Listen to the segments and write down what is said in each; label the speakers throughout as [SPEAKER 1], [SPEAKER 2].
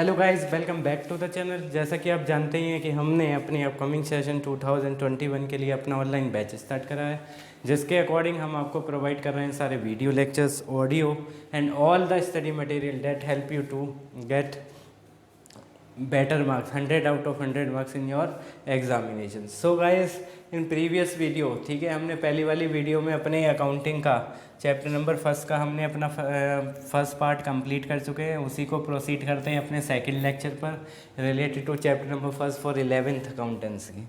[SPEAKER 1] Hello guys, welcome back to the channel. जैसा कि आप जानते ही हैं कि हमने अपने अपकमिंग सेशन 2021 के लिए अपना ऑनलाइन बैच स्टार्ट करा है, जिसके अकॉर्डिंग हम आपको प्रोवाइड कर रहे हैं सारे video lectures, audio and all the study material that help you to get better marks, 100 out of 100 marks in your examination. So guys, in previous video, ठीक है, हमने पहली वाली वीडियो में अपने अकाउंटिंग का चैप्टर नंबर फर्स्ट का हमने अपना फर्स्ट पार्ट कंप्लीट कर चुके हैं। उसी को प्रोसीड करते हैं अपने सेकंड लेक्चर पर related to chapter number first for 11th accountancy.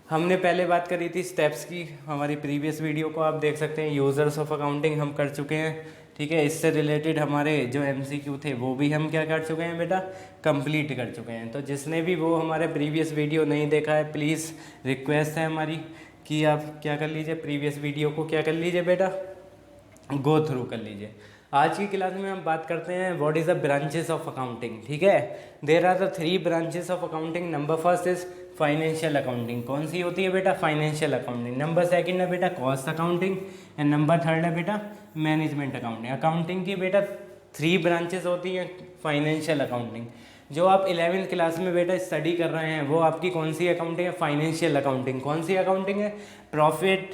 [SPEAKER 1] हमने पहले बात करी थी स्टेप्स की, हमारी प्रीवियस वीडियो को आप देख सकते हैं। यूज़र्स ऑफ अकाउंटिंग हम कर चुके हैं, ठीक है। इससे रिलेटेड हमारे जो MCQ थे वो भी हम क्या कर चुके हैं बेटा, कंप्लीट कर चुके हैं। तो जिसने भी वो हमारे प्रीवियस वीडियो नहीं देखा है, प्लीज़ रिक्वेस्ट है हमारी कि आप क्या कर लीजिए, प्रीवियस वीडियो को क्या कर लीजिए बेटा, गो थ्रू कर लीजिए। आज की क्लास में हम बात करते हैं what is the branches of accounting, ठीक है। There are the 3 branches of accounting. Number first is financial accounting. कौन सी होती है बेटा, फाइनेंशियल अकाउंटिंग। नंबर सेकंड है बेटा cost accounting and number third है बेटा मैनेजमेंट अकाउंटिंग। अकाउंटिंग की बेटा 3 ब्रांचेस होती हैं। फाइनेंशियल अकाउंटिंग जो आप 11th क्लास में बेटा स्टडी कर रहे हैं वो आपकी कौन सी अकाउंटिंग है, फाइनेंशियल अकाउंटिंग। कौन सी अकाउंटिंग है, प्रॉफिट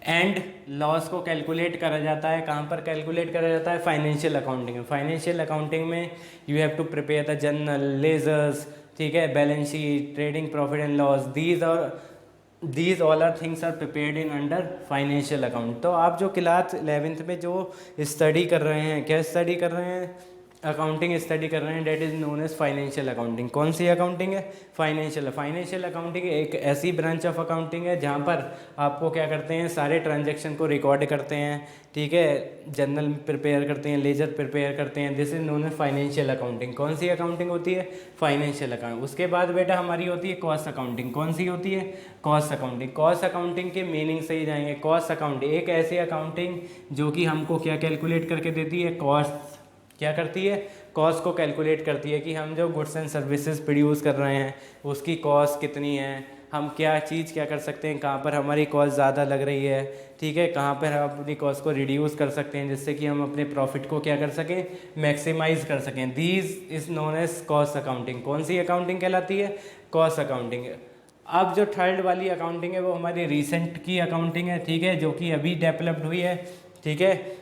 [SPEAKER 1] एंड लॉस को कैलकुलेट करा जाता है। कहाँ पर कैलकुलेट करा जाता है, फाइनेंशियल अकाउंटिंग में। फाइनेंशियल अकाउंटिंग में you have to prepare the journal, ledgers, ठीक है, balance sheet, trading profit and loss. These all are things are prepared in under financial account. तो आप जो क्लास 11th में जो स्टडी कर रहे हैं, क्या स्टडी कर रहे हैं, अकाउंटिंग स्टडी कर रहे हैं, that is known as financial accounting. कौन सी अकाउंटिंग है, फाइनेंशियल अकाउंटिंग एक ऐसी ब्रांच ऑफ अकाउंटिंग है जहाँ पर आपको क्या करते हैं, सारे ट्रांजैक्शन को रिकॉर्ड करते हैं, ठीक है, जर्नल प्रिपेयर करते हैं, लेजर प्रिपेयर करते हैं। This is known as financial accounting. कौन सी अकाउंटिंग होती है, फाइनेंशियल अकाउंट। उसके बाद बेटा हमारी होती है कॉस्ट अकाउंटिंग। कौन सी होती है, कॉस्ट अकाउंटिंग। कॉस्ट अकाउंटिंग के मीनिंग से ही जाएंगे। कॉस्ट अकाउंटिंग एक ऐसी अकाउंटिंग जो कि हमको क्या कैलकुलेट करके देती है, कॉस्ट। क्या करती है, कॉस्ट को कैलकुलेट करती है कि हम जो गुड्स एंड सर्विसेज प्रोड्यूस कर रहे हैं उसकी कॉस्ट कितनी है, हम क्या चीज़ क्या कर सकते हैं, कहाँ पर हमारी कॉस्ट ज़्यादा लग रही है, ठीक है, कहाँ पर हम अपनी कॉस्ट को रिड्यूस कर सकते हैं जिससे कि हम अपने प्रॉफिट को क्या कर सकें, मैक्सिमाइज कर सकें। These is known as cost accounting. कौन सी अकाउंटिंग कहलाती है, कॉस्ट अकाउंटिंग। अब जो थर्ड वाली अकाउंटिंग है वो हमारी रिसेंट की अकाउंटिंग है, ठीक है, जो कि अभी डेवलप्ड हुई है, ठीक है,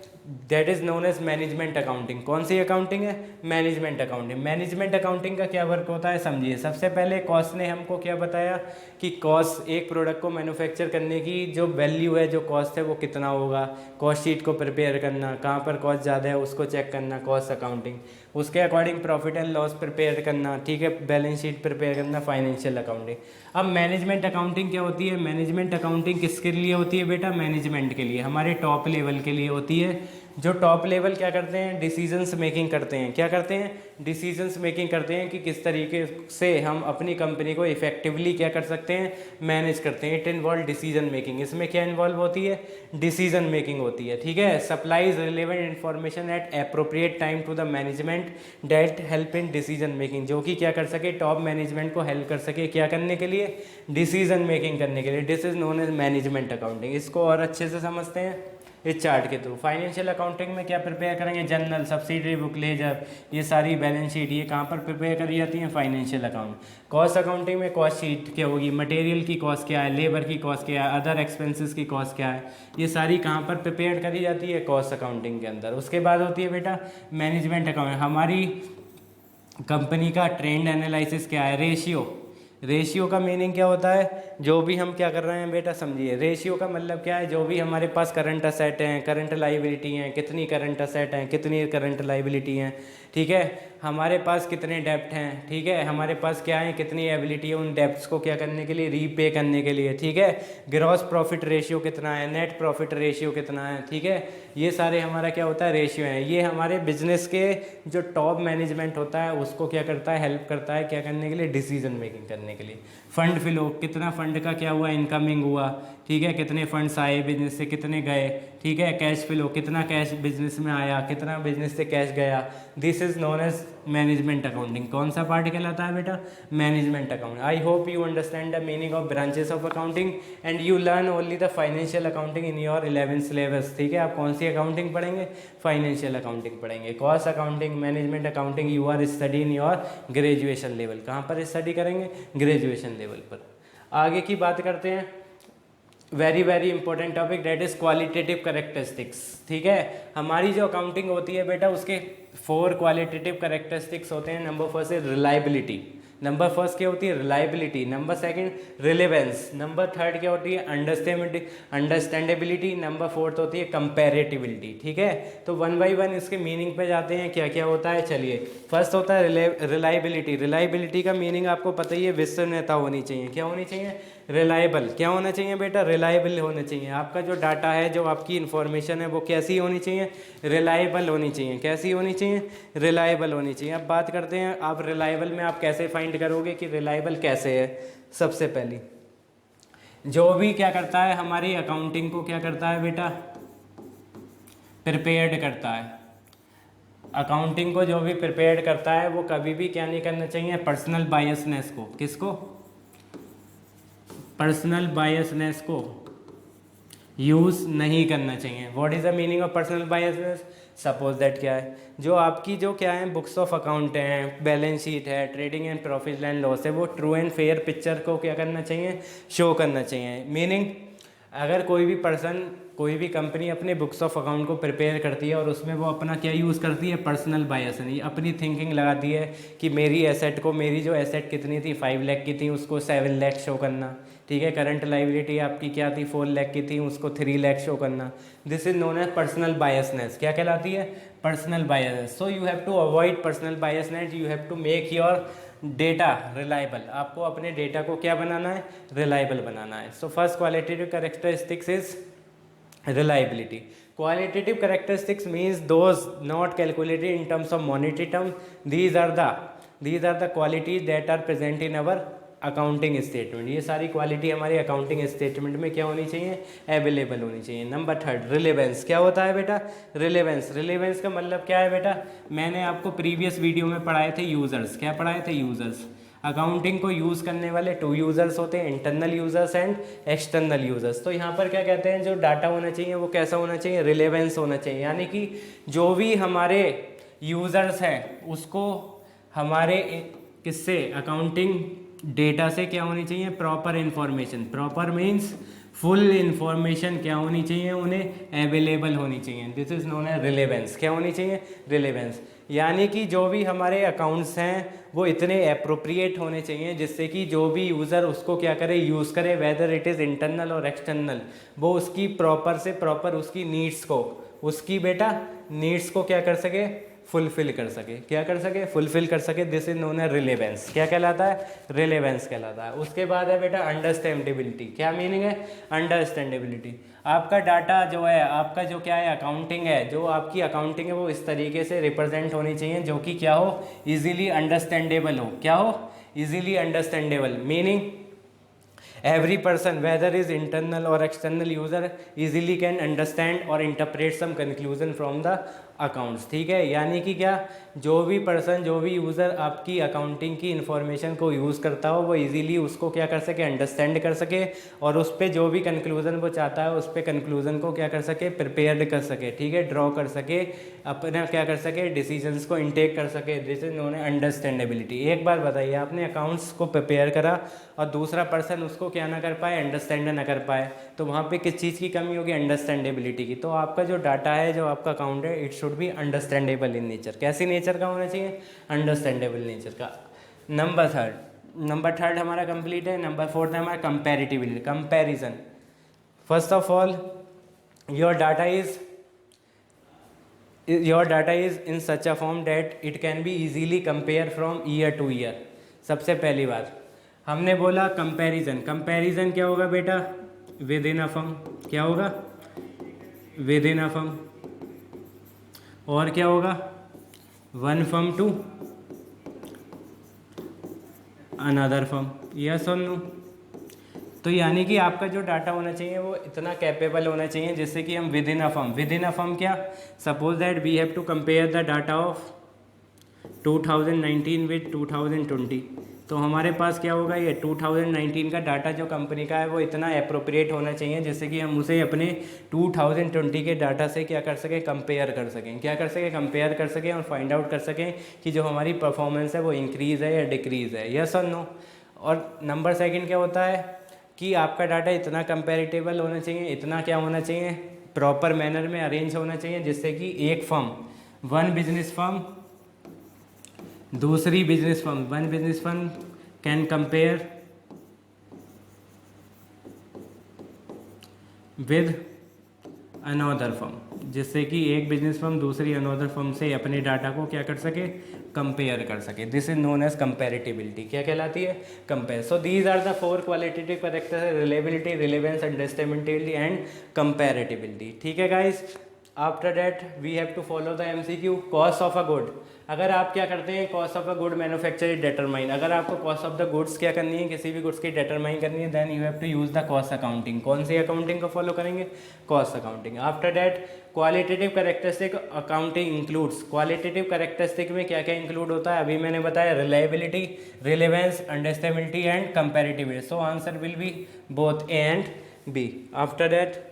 [SPEAKER 1] that is known as management accounting. कौन सी अकाउंटिंग है, मैनेजमेंट अकाउंटिंग। मैनेजमेंट अकाउंटिंग का क्या वर्क होता है समझिए। सबसे पहले कॉस्ट ने हमको क्या बताया कि कॉस्ट, एक प्रोडक्ट को मैन्युफैक्चर करने की जो वैल्यू है, जो कॉस्ट है वो कितना होगा, कॉस्ट शीट को प्रिपेयर करना, कहाँ पर कॉस्ट ज़्यादा है उसको चेक करना, कॉस्ट अकाउंटिंग। उसके according profit and loss prepare करना, ठीक है, बैलेंस शीट प्रिपेयर करना, फाइनेंशियल अकाउंटिंग। अब मैनेजमेंट अकाउंटिंग क्या होती है, मैनेजमेंट अकाउंटिंग किसके लिए होती है बेटा, मैनेजमेंट के लिए, हमारे टॉप लेवल के लिए होती है। जो टॉप लेवल क्या करते हैं, डिसीजंस मेकिंग करते हैं। क्या करते हैं, डिसीजंस मेकिंग करते हैं कि किस तरीके से हम अपनी कंपनी को इफेक्टिवली क्या कर सकते हैं, मैनेज करते हैं। It involve decision making. इसमें क्या इन्वॉल्व होती है, डिसीजन मेकिंग होती है, ठीक है। Supplies relevant information at appropriate time to the management that help in decision making, जो कि क्या कर सके, टॉप मैनेजमेंट को हेल्प कर सके क्या करने के लिए, डिसीजन मेकिंग करने के लिए। This is known as management accounting. इसको और अच्छे से समझते हैं इस चार्ट के थ्रू। फाइनेंशियल अकाउंटिंग में क्या प्रिपेयर करेंगे, जर्नल, सब्सिडरी बुक, लेजर, ये सारी बैलेंस शीट, ये कहाँ पर प्रिपेयर करी जाती हैं, फाइनेंशियल अकाउंट। कॉस्ट अकाउंटिंग में कॉस्ट शीट क्या होगी, मटेरियल की कॉस्ट क्या है, लेबर की कॉस्ट क्या है, अदर एक्सपेंसेस की कॉस्ट क्या है, ये सारी कहाँ पर प्रिपेयर करी जाती है, कॉस्ट अकाउंटिंग के अंदर। उसके बाद होती है बेटा मैनेजमेंट अकाउंट। हमारी कंपनी का ट्रेंड एनालिसिस क्या है, रेशियो। रेशियो का मीनिंग क्या होता है, जो भी हम क्या कर रहे हैं बेटा समझिए। रेशियो का मतलब क्या है, जो भी हमारे पास करंट असेट हैं, करंट लाइबिलिटी हैं, कितनी करंट असेट हैं, कितनी करंट लाइबिलिटी हैं, ठीक है, हमारे पास कितने डेप्ट हैं, ठीक है, हमारे पास क्या है, कितनी एबिलिटी है उन डेप्ट्स को क्या करने के लिए, रीपे करने के लिए, ठीक है। ग्रॉस प्रॉफिट रेशियो कितना है, नेट प्रॉफिट रेशियो कितना है, ठीक है, ये सारे हमारा क्या होता है, रेशियो है। ये हमारे बिजनेस के जो टॉप मैनेजमेंट होता है उसको क्या करता है, हेल्प करता है क्या करने के लिए, डिसीजन मेकिंग करने के लिए। फंड फ्लो, कितना फंड का क्या हुआ, इनकमिंग हुआ, ठीक है, कितने फंड्स आए बिजनेस से, कितने गए, ठीक है, कैश फ्लो, कितना कैश बिजनेस में आया, कितना बिजनेस से कैश गया। This is known as management accounting. कौन सा पार्ट कहलाता है बेटा? Management account. I hope you understand the meaning of branches of accounting and you learn only the financial accounting in your 11th syllabus. ठीक है, आप कौन सी अकाउंटिंग पढ़ेंगे? फाइनेंशियल अकाउंटिंग पढ़ेंगे। Cost accounting, management accounting you are study in your graduation level. कहाँ पर study करेंगे? ग्रेजुएशन लेवल पर। आगे की बात करते हैं, very very important topic, that is qualitative characteristics. ठीक है, हमारी जो अकाउंटिंग होती है बेटा उसके 4 क्वालिटेटिव करेक्टरिस्टिक्स होते हैं। नंबर फर्स्ट है रिलायबिलिटी। नंबर फर्स्ट क्या होती है? Reliability. Number second relevance. Number third क्या होती है? अंडरस्टैंडेबिलिटी। नंबर फोर्थ होती है कंपैरेटिबिलिटी। ठीक है, तो वन बाय वन इसके मीनिंग पे जाते हैं, क्या क्या होता है। चलिए, फर्स्ट होता है रिलायबिलिटी। रिलायबिलिटी का मीनिंग आपको पता ही है, विश्वसनीयता होनी चाहिए। क्या होनी चाहिए? रिलायबल। क्या होना चाहिए बेटा? रिलायबल होना चाहिए। आपका जो डाटा है, जो आपकी इन्फॉर्मेशन है, वो कैसी होनी चाहिए? रिलायबल होनी चाहिए। कैसी होनी चाहिए? रिलायबल होनी चाहिए। अब बात करते हैं, आप रिलायबल में आप कैसे फाइंड करोगे कि रिलायबल कैसे है। सबसे पहली, जो भी क्या करता है हमारी अकाउंटिंग को क्या करता है बेटा? प्रिपेयर्ड करता है। अकाउंटिंग को जो भी प्रिपेयर्ड करता है वो कभी भी क्या नहीं करना चाहिए? पर्सनल बायसनेस को, किसको? पर्सनल बायसनेस को यूज़ नहीं करना चाहिए। What is the meaning of personal biasness? Suppose that क्या है, जो आपकी जो क्या है बुक्स ऑफ अकाउंट हैं, बैलेंस शीट है, trading and profit and loss है, वो ट्रू एंड फेयर पिक्चर को क्या करना चाहिए? शो करना चाहिए। मीनिंग, अगर कोई भी पर्सन, कोई भी कंपनी अपने बुक्स ऑफ अकाउंट को प्रिपेयर करती है और उसमें वो अपना क्या यूज़ करती है? पर्सनल बायस, नहीं अपनी थिंकिंग लगाती है कि मेरी एसेट को, मेरी जो एसेट कितनी थी 5 लाख की थी, उसको 7 लाख शो करना। ठीक है, करंट लाइबिलिटी आपकी क्या थी? 4 लाख की थी, उसको 3 लाख शो करना। This is known as personal biasness. क्या कहलाती है? Personal biasness. So you have to avoid personal biasness, you have to make your data reliable. आपको अपने डेटा को क्या बनाना है? रिलायबल बनाना है। So first qualitative characteristics is reliability. Qualitative characteristics means those not calculated in terms of monetary terms. These are the qualities that are present in our accounting statement. ये सारी quality हमारी accounting statement में क्या होनी चाहिए? Available होनी चाहिए। Number third, relevance. क्या होता है बेटा? रिलेवेंस। रिलेवेंस का मतलब क्या है बेटा? मैंने आपको प्रीवियस वीडियो में पढ़ाए थे यूज़र्स। क्या पढ़ाए थे? यूज़र्स। अकाउंटिंग को यूज़ करने वाले 2 यूज़र्स होते हैं, internal users and external users. तो यहाँ पर क्या कहते हैं, जो डाटा होना चाहिए वो कैसा होना चाहिए? रिलेवेंस होना चाहिए। यानी कि जो भी हमारे यूज़र्स हैं उसको हमारे किससे? अकाउंटिंग डेटा से क्या होनी चाहिए? Proper information. Proper means full information क्या होनी चाहिए? उन्हें अवेलेबल होनी चाहिए। This is known as relevance. क्या होनी चाहिए? रिलेवेंस। यानी कि जो भी हमारे अकाउंट्स हैं वो इतने अप्रोप्रिएट होने चाहिए जिससे कि जो भी यूज़र उसको क्या करे? यूज़ करे, वेदर इट इज़ इंटरनल और एक्सटर्नल, वो उसकी प्रॉपर से प्रॉपर उसकी नीड्स को, उसकी बेटा नीड्स को क्या कर सके? फुलफिल कर सके। क्या कर सके? फुलफिल कर सके। This is known as relevance. क्या कहलाता है? रिलेवेंस कहलाता है। उसके बाद है बेटा अंडरस्टैंडेबिलिटी। क्या मीनिंग है? अंडरस्टैंडेबिलिटी। आपका डाटा जो है, आपका जो क्या है अकाउंटिंग है, जो आपकी अकाउंटिंग है वो इस तरीके से रिप्रेजेंट होनी चाहिए जो कि क्या हो? इजीली अंडरस्टैंडेबल हो। क्या हो? Easily understandable. Meaning every person whether is internal or external user easily can understand or interpret some conclusion from the accounts. ठीक है, यानी कि क्या, जो भी पर्सन, जो भी यूज़र आपकी अकाउंटिंग की इन्फॉर्मेशन को यूज़ करता हो वो इजीली उसको क्या कर सके? अंडरस्टैंड कर सके और उस पर जो भी कंक्लूज़न वो चाहता है उस पर कंक्लूज़न को क्या कर सके? प्रिपेयर्ड कर सके। ठीक है, ड्रॉ कर सके, अपना क्या कर सके? डिसीजंस को इनटेक कर सके। This is known as understandability. एक बार बताइए, आपने अकाउंट्स को प्रिपेयर करा और दूसरा पर्सन उसको क्या ना कर पाए? अंडरस्टैंड ना कर पाए, तो वहाँ पे किस चीज़ की कमी होगी? अंडरस्टैंडेबिलिटी की। तो आपका जो डाटा है, जो आपका अकाउंट है, it should be understandable in nature. कैसी नेचर का होना चाहिए? अंडरस्टैंडेबल नेचर का। नंबर थर्ड हमारा कंप्लीट है। नंबर फोर्थ है हमारा comparability, comparison. First of all your data is in such a form that it can be easily compare from year to year. सबसे पहली बात हमने बोला कंपैरिजन। कंपैरिजन क्या होगा बेटा? Within a firm. क्या होगा? Within a firm. और क्या होगा? One firm to another firm. Yes और नो? तो यानी कि आपका जो डाटा होना चाहिए वो इतना कैपेबल होना चाहिए जिससे कि हम विद इन अ फर्म क्या, suppose that we have to compare the data of 2019 with 2020, तो हमारे पास क्या होगा, ये 2019 का डाटा जो कंपनी का है वो इतना अप्रोप्रिएट होना चाहिए जिससे कि हम उसे अपने 2020 के डाटा से क्या कर सकें, कंपेयर कर सकें, क्या कर सकें, कंपेयर कर सकें और फाइंड आउट कर सकें कि जो हमारी परफॉर्मेंस है वो इंक्रीज़ है या डिक्रीज़ है, यस और नो। और नंबर सेकंड क्या होता है कि आपका डाटा इतना कंपेरेटिबल होना चाहिए, इतना क्या होना चाहिए, प्रॉपर मैनर में अरेंज होना चाहिए जिससे कि एक फर्म, वन बिजनेस फर्म दूसरी business firm, one business firm can compare with another firm, जिससे कि एक बिजनेस फर्म दूसरी अनदर फर्म से अपने डाटा को क्या कर सके, कंपेयर कर सके। This is known as comparability, क्या कहलाती है, compare. So these are the 4 qualitative characters, reliability, relevance, understandability and comparability. ठीक है guys, after that we have to follow the MCQ। Cost of a good, अगर आप क्या करते हैं, cost of a good manufacture determine, अगर आपको cost of the goods क्या करनी है, किसी भी गुड्स की डिटरमाइन करनी है, then you have to use the cost accounting. कौन सी अकाउंटिंग को फॉलो करेंगे, cost accounting. After that qualitative characteristic accounting includes, qualitative characteristic में क्या क्या इंक्लूड होता है, अभी मैंने बताया, reliability, relevance, understandability and comparability. So answer will be both A and B. After that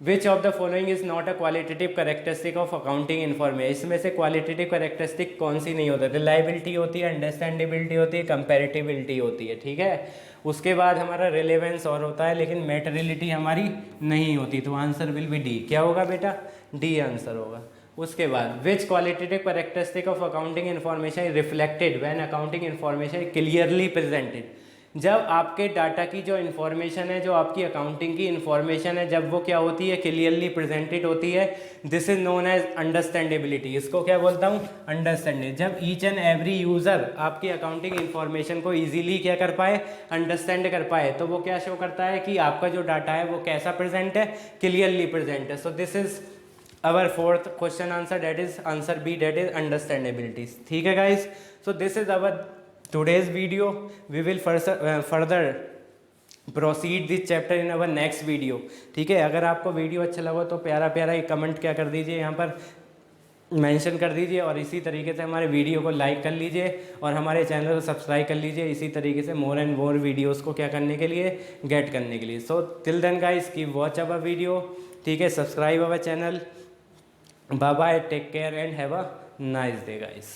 [SPEAKER 1] which of the following is not a qualitative characteristic of accounting information, इसमें से क्वालिटेटिव कैरेक्टरिस्टिक कौन सी नहीं होती, रिलायबिलिटी होती है, अंडरस्टैंडेबिलिटी होती है, कंपेरेटिबिलिटी होती है, ठीक है। उसके बाद हमारा रिलेवेंस और होता है, लेकिन मैटेरियलिटी हमारी नहीं होती, तो आंसर विल बी डी। क्या होगा बेटा, डी आंसर होगा। उसके बाद which qualitative characteristic of accounting information reflected when accounting information clearly presented, जब आपके डाटा की जो इन्फॉर्मेशन है, जो आपकी अकाउंटिंग की इन्फॉर्मेशन है, जब वो क्या होती है, क्लियरली प्रेजेंटेड होती है, this is known as understandability. इसको क्या बोलता हूँ, अंडरस्टैंडिंग। जब ईच एंड एवरी यूज़र आपकी अकाउंटिंग इन्फॉर्मेशन को ईजिली क्या कर पाए, अंडरस्टैंड कर पाए, तो वो क्या शो करता है कि आपका जो डाटा है वो कैसा प्रेजेंट है, क्लियरली प्रेजेंट है। So this is our fourth question answer, that is answer B, that is understandability। ठीक है guys, so this is our today's video। we will further proceed this chapter in our next video। ठीक है, अगर आपको video अच्छा लगा तो प्यारा प्यारा एक कमेंट क्या कर दीजिए, यहाँ पर मेंशन कर दीजिए, और इसी तरीके से हमारे वीडियो को लाइक कर लीजिए और हमारे चैनल को सब्सक्राइब कर लीजिए, इसी तरीके से मोर एंड मोर वीडियोस को क्या करने के लिए, गेट करने के लिए। So till then guys, keep watch our video, ठीक है, subscribe our channel. Bye bye, take care and have a nice day guys।